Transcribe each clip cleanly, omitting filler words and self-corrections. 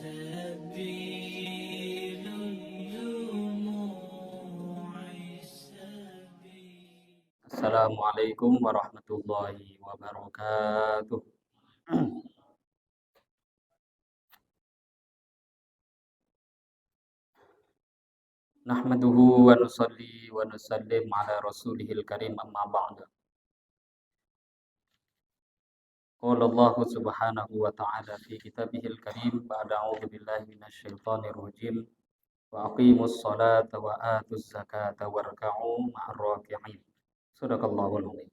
سبيل الدموع سبيل. Assalamualaikum warahmatullahi wabarakatuh. Nahmaduhu wa nusalli wa nusallim ala rasulihil karim amma ba'du. Qala Allah subhanahu wa ta'ala fi kitabihil karim ba'da a'udzu billahi minasy syaithanir rajim wa aqimus salata wa atuz zakata warka'u ma'ar raki'in. Shadaqallahul azim.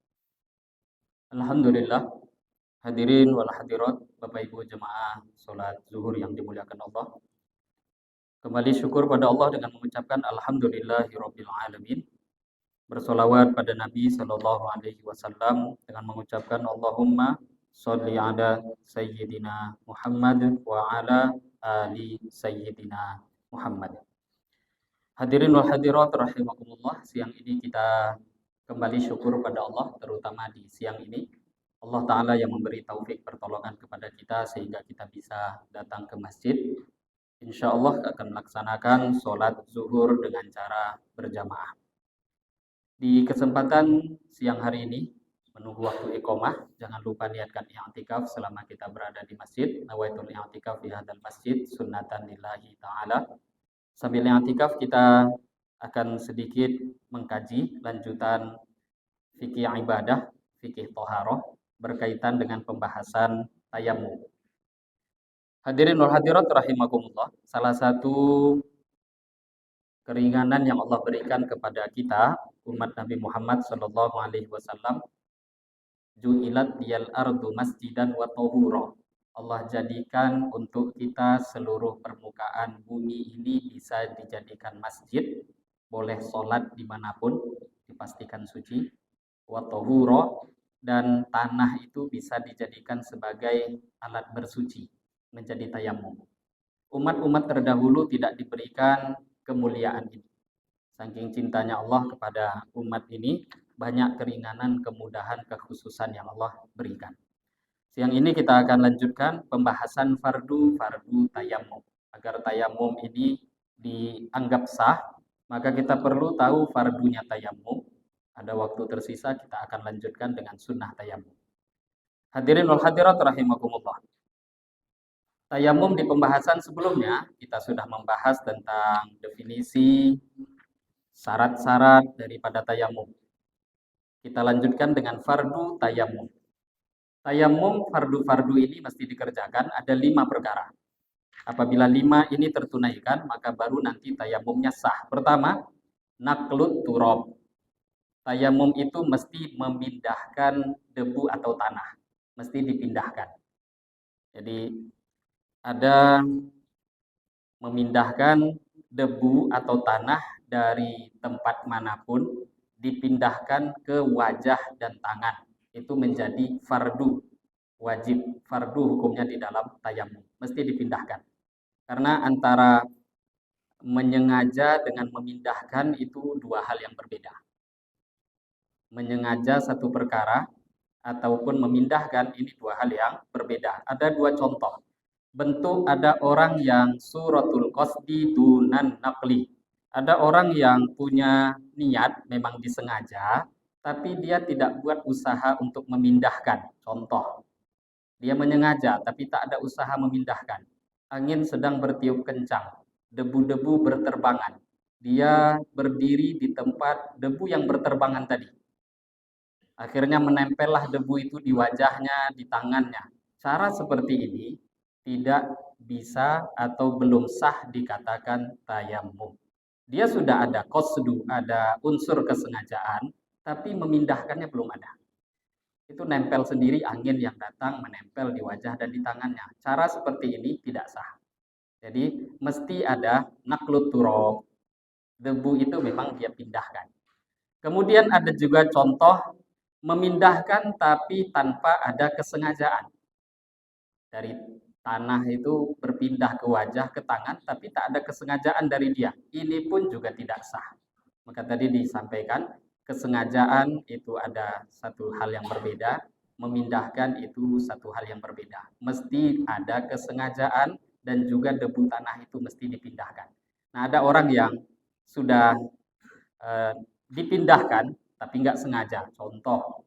Alhamdulillah, hadirin wal hadirat, Bapak Ibu jemaah salat zuhur yang dimuliakan Allah. Kembali syukur pada Allah dengan mengucapkan alhamdulillahirabbil alamin. Bersolawat pada Nabi Sallallahu Alaihi Wasallam dengan mengucapkan Allahumma sholli ala Sayyidina Muhammad wa ala ali Sayyidina Muhammad. Hadirin wal hadirat rahimakumullah, siang ini kita kembali syukur pada Allah, terutama di siang ini Allah Ta'ala yang memberi taufik pertolongan kepada kita sehingga kita bisa datang ke masjid. Insya Allah akan melaksanakan sholat zuhur dengan cara berjamaah. Di kesempatan siang hari ini, menunggu waktu iqomah, jangan lupa niatkan i'tikaf selama kita berada di masjid. Nawaitul i'tikaf fi hadzal masjid sunnatan lillahi ta'ala. Sambil i'tikaf kita akan sedikit mengkaji lanjutan fikih ibadah, fikih toharoh berkaitan dengan pembahasan tayamum. Hadirin wal hadirat rahimakumullah, salah satu keringanan yang Allah berikan kepada kita umat Nabi Muhammad Shallallahu Alaihi Wasallam, ju'ilat liyal ardu masjidan wa tahura. Allah jadikan untuk kita seluruh permukaan bumi ini bisa dijadikan masjid, boleh sholat dimanapun, dipastikan suci, wa tahura, dan tanah itu bisa dijadikan sebagai alat bersuci, menjadi tayamum. Umat-umat terdahulu tidak diberikan kemuliaan ini. Saking cintanya Allah kepada umat ini, banyak keringanan, kemudahan, kekhususan yang Allah berikan. Siang ini kita akan lanjutkan pembahasan fardu tayamum. Agar tayamum ini dianggap sah, maka kita perlu tahu fardunya tayamum. Ada waktu tersisa, kita akan lanjutkan dengan sunnah tayamum. Hadirin wal hadirat rahimakumullah. Tayamum di pembahasan sebelumnya, kita sudah membahas tentang definisi, syarat-syarat daripada tayamum. Kita lanjutkan dengan fardu tayamum. Tayamum fardu-fardu ini mesti dikerjakan ada 5 perkara. Apabila 5 ini tertunaikan, maka baru nanti tayamumnya sah. Pertama, naklut turab. Tayamum itu mesti memindahkan debu atau tanah. Mesti dipindahkan. Jadi ada memindahkan debu atau tanah dari tempat manapun, dipindahkan ke wajah dan tangan. Itu menjadi fardu, wajib. Fardu hukumnya di dalam tayamum, mesti dipindahkan. Karena antara menyengaja dengan memindahkan itu 2 hal yang berbeda. Menyengaja satu perkara ataupun memindahkan ini 2 hal yang berbeda. Ada 2 contoh. Bentuk ada orang yang suratul qasdi dunan naqli. Ada orang yang punya niat memang disengaja, tapi dia tidak buat usaha untuk memindahkan. Contoh, dia menyengaja tapi tak ada usaha memindahkan. Angin sedang bertiup kencang, debu-debu berterbangan. Dia berdiri di tempat debu yang berterbangan tadi. Akhirnya menempellah debu itu di wajahnya, di tangannya. Cara seperti ini tidak bisa atau belum sah dikatakan tayamum. Dia sudah ada qasdu, ada unsur kesengajaan, tapi memindahkannya belum ada. Itu nempel sendiri, angin yang datang menempel di wajah dan di tangannya. Cara seperti ini tidak sah. Jadi mesti ada naklut turab. Debu itu memang dia pindahkan. Kemudian ada juga contoh memindahkan tapi tanpa ada kesengajaan. Dari tanah itu berpindah ke wajah, ke tangan, tapi tak ada kesengajaan dari dia. Ini pun juga tidak sah. Maka tadi disampaikan, kesengajaan itu ada satu hal yang berbeda, memindahkan itu satu hal yang berbeda. Mesti ada kesengajaan dan juga debu tanah itu mesti dipindahkan. Nah, ada orang yang sudah dipindahkan tapi nggak sengaja. Contoh,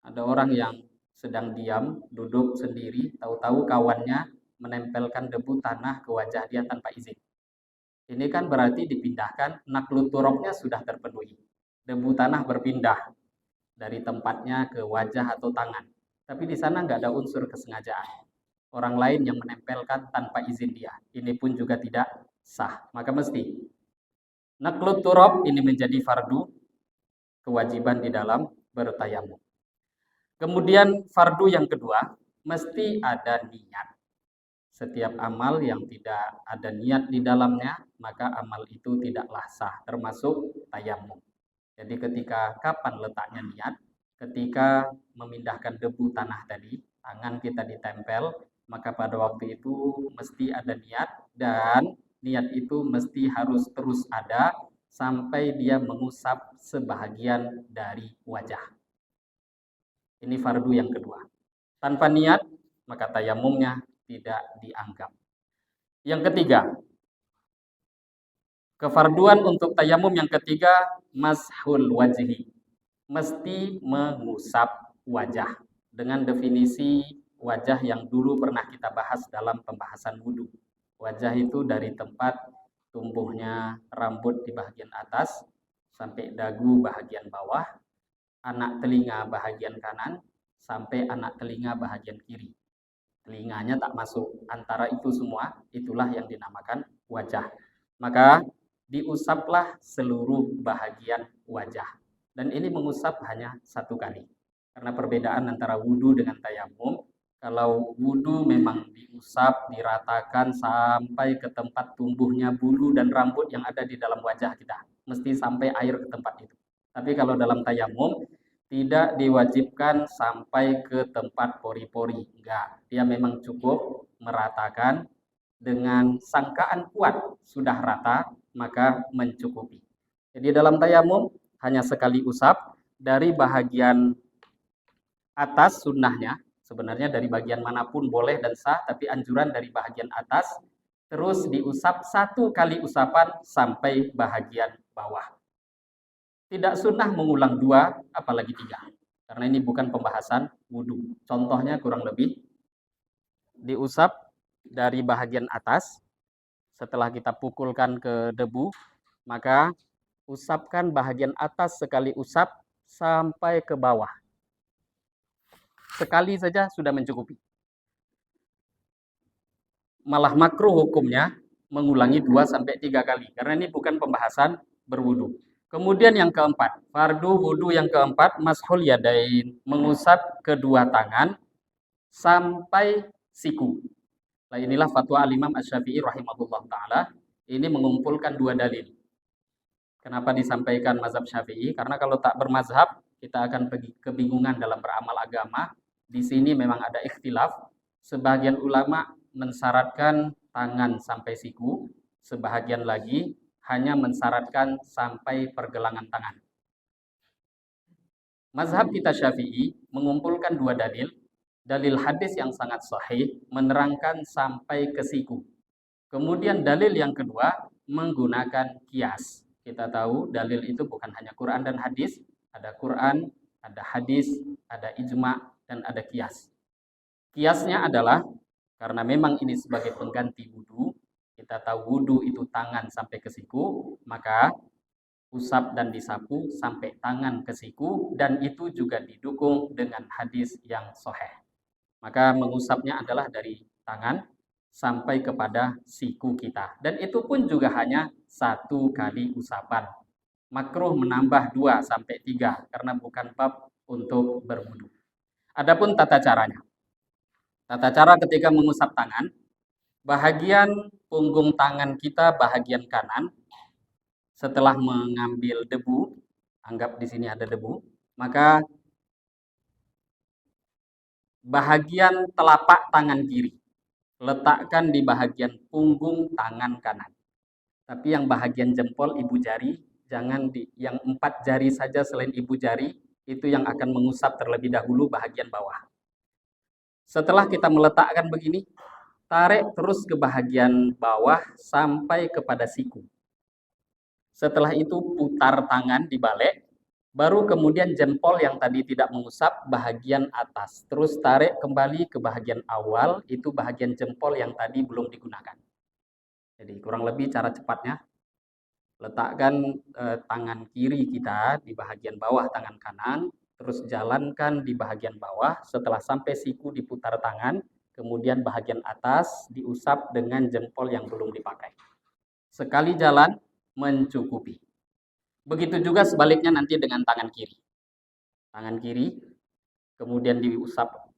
ada orang yang sedang diam, duduk sendiri, tahu-tahu kawannya menempelkan debu tanah ke wajah dia tanpa izin. Ini kan berarti dipindahkan, naklut turoknya sudah terpenuhi. Debu tanah berpindah dari tempatnya ke wajah atau tangan. Tapi di sana nggak ada unsur kesengajaan. Orang lain yang menempelkan tanpa izin dia. Ini pun juga tidak sah. Maka mesti naklut turok ini menjadi fardu kewajiban di dalam bertayamum. Kemudian fardu yang kedua, mesti ada niat. Setiap amal yang tidak ada niat di dalamnya, maka amal itu tidaklah sah, termasuk tayamum. Jadi ketika kapan letaknya niat? Ketika memindahkan debu tanah tadi, tangan kita ditempel, maka pada waktu itu mesti ada niat, dan niat itu mesti harus terus ada sampai dia mengusap sebahagian dari wajah. Ini fardu yang kedua. Tanpa niat, maka tayamumnya tidak dianggap. Yang ketiga, kefarduan untuk tayamum yang ketiga, mashul wajhi. Mesti mengusap wajah. Dengan definisi wajah yang dulu pernah kita bahas dalam pembahasan wudhu. Wajah itu dari tempat tumbuhnya rambut di bagian atas sampai dagu bagian bawah, anak telinga bagian kanan sampai anak telinga bagian kiri. Telinganya tak masuk. Antara itu semua, itulah yang dinamakan wajah. Maka diusaplah seluruh bahagian wajah. Dan ini mengusap hanya satu kali. Karena perbedaan antara wudhu dengan tayamum, kalau wudhu memang diusap, diratakan sampai ke tempat tumbuhnya bulu dan rambut yang ada di dalam wajah kita. Mesti sampai air ke tempat itu. Tapi kalau dalam tayamum, tidak diwajibkan sampai ke tempat pori-pori. Enggak, dia memang cukup meratakan dengan sangkaan kuat sudah rata, maka mencukupi. Jadi dalam tayamum hanya sekali usap dari bahagian atas sunnahnya, sebenarnya dari bagian manapun boleh dan sah, tapi anjuran dari bahagian atas, terus diusap satu kali usapan sampai bahagian bawah. Tidak sunnah mengulang dua, apalagi tiga. Karena ini bukan pembahasan wudhu. Contohnya kurang lebih, diusap dari bahagian atas, setelah kita pukulkan ke debu, maka usapkan bahagian atas sekali usap sampai ke bawah. Sekali saja sudah mencukupi. Malah makruh hukumnya mengulangi 2-3 kali. Karena ini bukan pembahasan berwudhu. Kemudian yang keempat, fardu wudhu yang keempat, mashul yadain, mengusap kedua tangan sampai siku. Nah, inilah fatwa al-Imam Asy-Syafi'i rahimahullah ta'ala. Ini mengumpulkan dua dalil. Kenapa disampaikan mazhab Syafi'i? Karena kalau tak bermazhab, kita akan kebingungan dalam beramal agama. Di sini memang ada ikhtilaf. Sebagian ulama mensyaratkan tangan sampai siku, sebahagian lagi hanya mensyaratkan sampai pergelangan tangan. Mazhab kita Syafi'i mengumpulkan dua dalil. Dalil hadis yang sangat sahih menerangkan sampai ke siku. Kemudian dalil yang kedua menggunakan kias. Kita tahu dalil itu bukan hanya Quran dan hadis, ada Quran, ada hadis, ada ijma, dan ada kias. Kiasnya adalah karena memang ini sebagai pengganti wudhu, kita tahu wudhu itu tangan sampai ke siku, maka usap dan disapu sampai tangan ke siku, dan itu juga didukung dengan hadis yang sahih. Maka mengusapnya adalah dari tangan sampai kepada siku kita. Dan itu pun juga hanya satu kali usapan. Makruh menambah 2-3 karena bukan bab untuk berwudu. Adapun tata caranya. Tata cara ketika mengusap tangan, bahagian punggung tangan kita bahagian kanan setelah mengambil debu, anggap di sini ada debu, maka bahagian telapak tangan kiri letakkan di bahagian punggung tangan kanan. Tapi yang bahagian jempol ibu jari, jangan yang 4 jari saja selain ibu jari, itu yang akan mengusap terlebih dahulu bahagian bawah. Setelah kita meletakkan begini, tarik terus ke bagian bawah sampai kepada siku. Setelah itu putar tangan dibalik, baru kemudian jempol yang tadi tidak mengusap bagian atas. Terus tarik kembali ke bagian awal, itu bagian jempol yang tadi belum digunakan. Jadi kurang lebih cara cepatnya, letakkan tangan kiri kita di bagian bawah tangan kanan, terus jalankan di bagian bawah, setelah sampai siku diputar tangan, kemudian bagian atas diusap dengan jempol yang belum dipakai. Sekali jalan mencukupi. Begitu juga sebaliknya nanti dengan tangan kiri. Tangan kiri kemudian diusap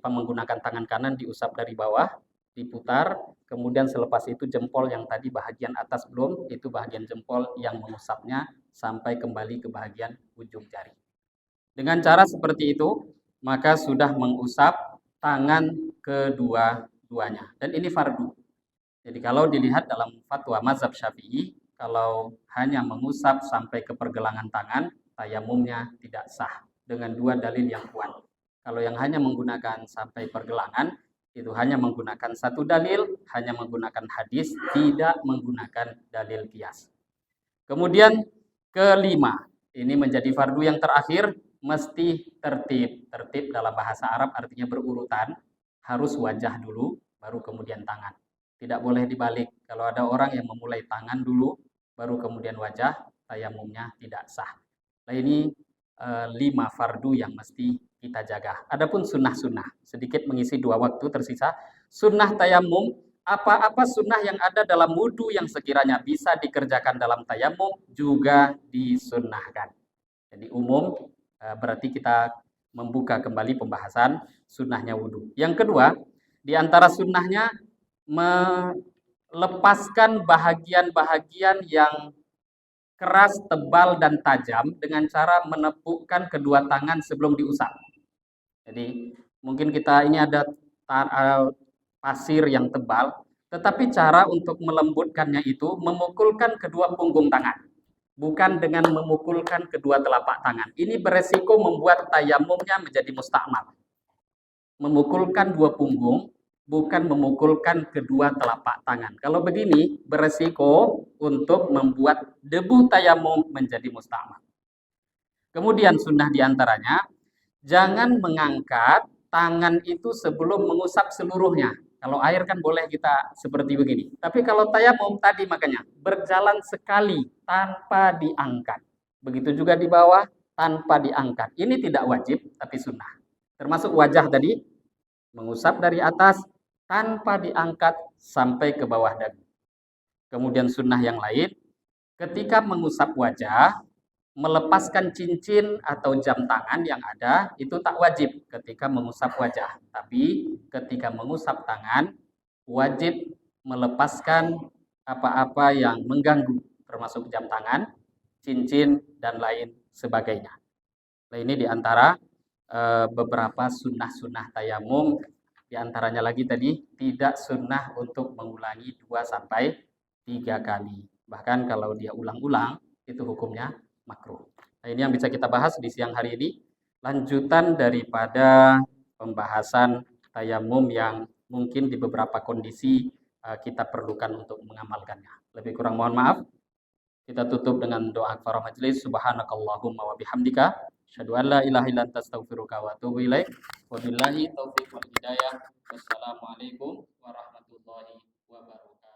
menggunakan tangan kanan diusap dari bawah, diputar, kemudian selepas itu jempol yang tadi bagian atas belum, itu bagian jempol yang mengusapnya sampai kembali ke bagian ujung jari. Dengan cara seperti itu, maka sudah mengusap tangan kedua-duanya. Dan ini fardu. Jadi kalau dilihat dalam fatwa mazhab Syafi'i, kalau hanya mengusap sampai ke pergelangan tangan, tayamumnya tidak sah dengan dua dalil yang kuat. Kalau yang hanya menggunakan sampai pergelangan, itu hanya menggunakan satu dalil, hanya menggunakan hadis, tidak menggunakan dalil qiyas. Kemudian kelima, ini menjadi fardu yang terakhir, mesti tertib. Tertib dalam bahasa Arab artinya berurutan, harus wajah dulu, baru kemudian tangan. Tidak boleh dibalik. Kalau ada orang yang memulai tangan dulu, baru kemudian wajah, tayamumnya tidak sah. Nah ini 5 fardu yang mesti kita jaga. Adapun sunnah-sunnah, sedikit mengisi 2 waktu tersisa. Sunnah tayamum, apa-apa sunnah yang ada dalam wudhu yang sekiranya bisa dikerjakan dalam tayamum juga disunnahkan. Jadi umum berarti kita membuka kembali pembahasan sunnahnya wudhu. Yang kedua, di antara sunnahnya melepaskan bahagian-bahagian yang keras, tebal, dan tajam dengan cara menepukkan kedua tangan sebelum diusap. Jadi mungkin kita ini ada pasir yang tebal, tetapi cara untuk melembutkannya itu memukulkan kedua punggung tangan, bukan dengan memukulkan kedua telapak tangan. Ini beresiko membuat tayamumnya menjadi mustakmal. Memukulkan dua punggung, bukan memukulkan kedua telapak tangan. Kalau begini, beresiko untuk membuat debu tayamum menjadi mustakmal. Kemudian sunnah diantaranya, jangan mengangkat tangan itu sebelum mengusap seluruhnya. Kalau air kan boleh kita seperti begini. Tapi kalau tayamum tadi makanya, berjalan sekali tanpa diangkat. Begitu juga di bawah, tanpa diangkat. Ini tidak wajib, tapi sunnah. Termasuk wajah tadi, mengusap dari atas tanpa diangkat sampai ke bawah dagu. Kemudian sunnah yang lain, ketika mengusap wajah, melepaskan cincin atau jam tangan yang ada, itu tak wajib ketika mengusap wajah. Tapi ketika mengusap tangan, wajib melepaskan apa-apa yang mengganggu, termasuk jam tangan, cincin, dan lain sebagainya. Nah, ini diantara beberapa sunnah-sunnah tayamum. Di antaranya lagi tadi, tidak sunnah untuk mengulangi 2-3 kali. Bahkan kalau dia ulang-ulang, itu hukumnya makruh. Nah, ini yang bisa kita bahas di siang hari ini. Lanjutan daripada pembahasan tayamum yang mungkin di beberapa kondisi kita perlukan untuk mengamalkannya. Lebih kurang mohon maaf. Kita tutup dengan doa kafarah majelis. Subhanakallahumma wa bihamdika asyhadu an la ilaha illa anta astaghfiruka wa atubu ilaik. Wabillahi taufiq wal hidayah. Wassalamualaikum warahmatullahi wabarakatuh.